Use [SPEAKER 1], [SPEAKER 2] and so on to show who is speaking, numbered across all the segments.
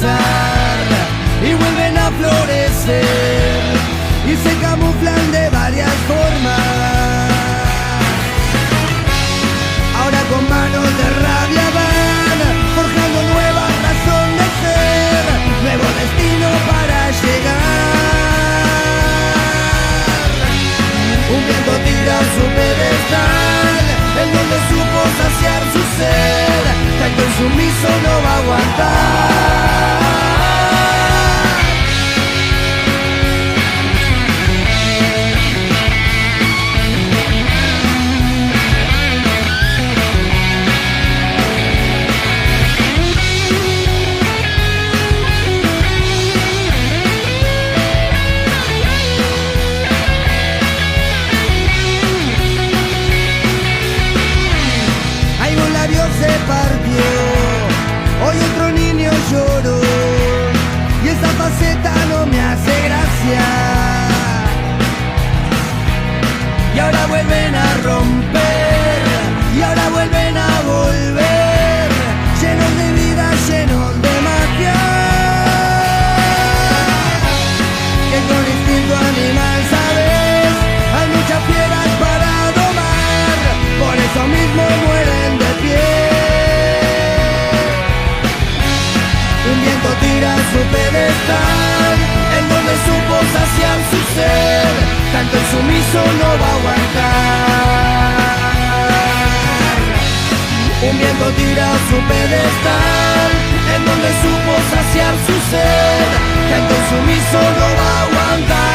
[SPEAKER 1] pasar y vuelven a florecer y se camuflan de varias formas. Ahora con manos de rabia van forjando nueva razón de ser, nuevo destino para llegar. Un viento tira su pedestal en donde supo saciar su ser, tanto insumiso no va a aguantar. Se partió, hoy otro niño lloró y esa faceta no me hace gracia. Y ahora vuelven a romper, y ahora vuelven a volver, llenos de vida, llenos de magia, que con instinto animal, sabes, hay muchas fieras para domar, por eso mismo mueren de pie. Un viento tira su pedestal en donde supo saciar su ser, tanto el sumiso no va a aguantar. Un viento tira su pedestal en donde supo saciar su ser, tanto el sumiso no va a aguantar.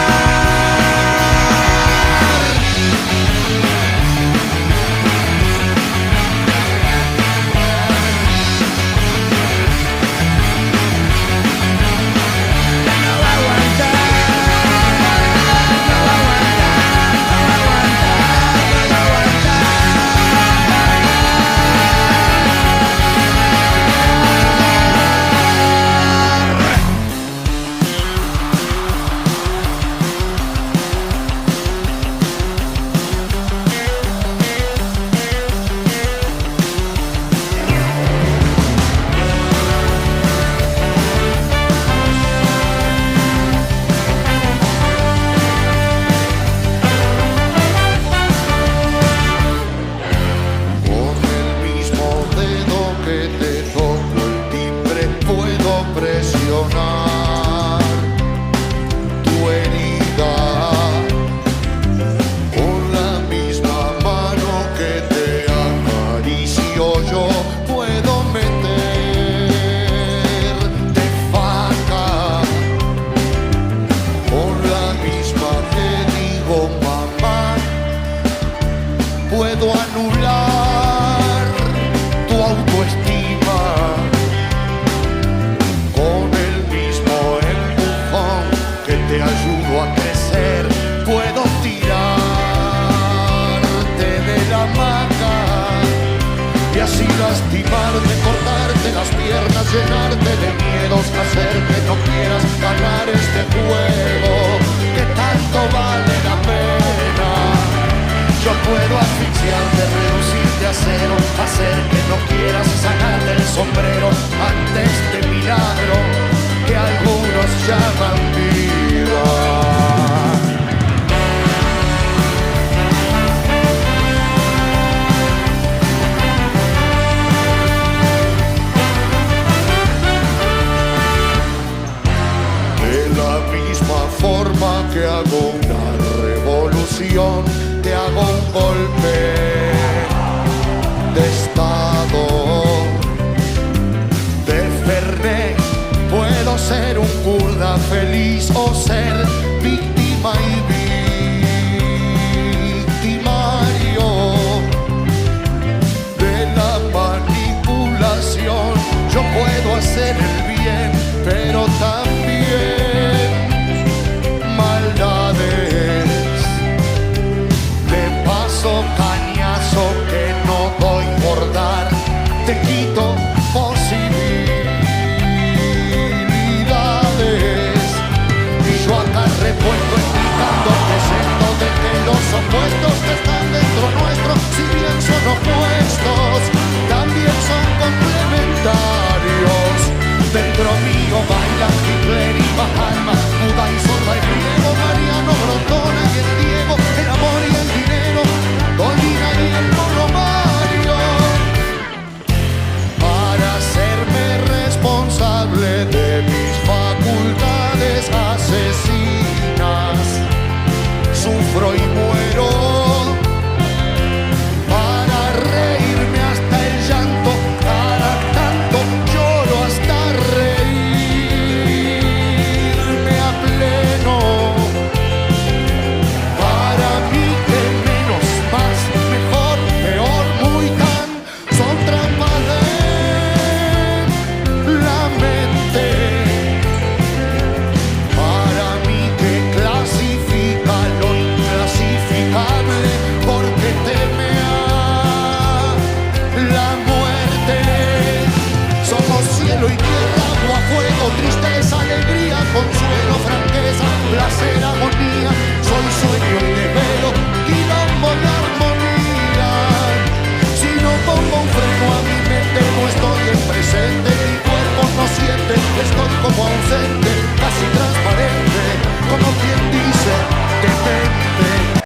[SPEAKER 2] Llenarte de miedos, hacer que no quieras ganar este juego que tanto vale la pena. Yo puedo asfixiarte, reducirte a cero, hacer que no quieras sacarte el sombrero ante este milagro que algunos llaman vida. Forma que hago una revolución, te hago un golpe de estado. De Fernet puedo ser un kurda feliz o ser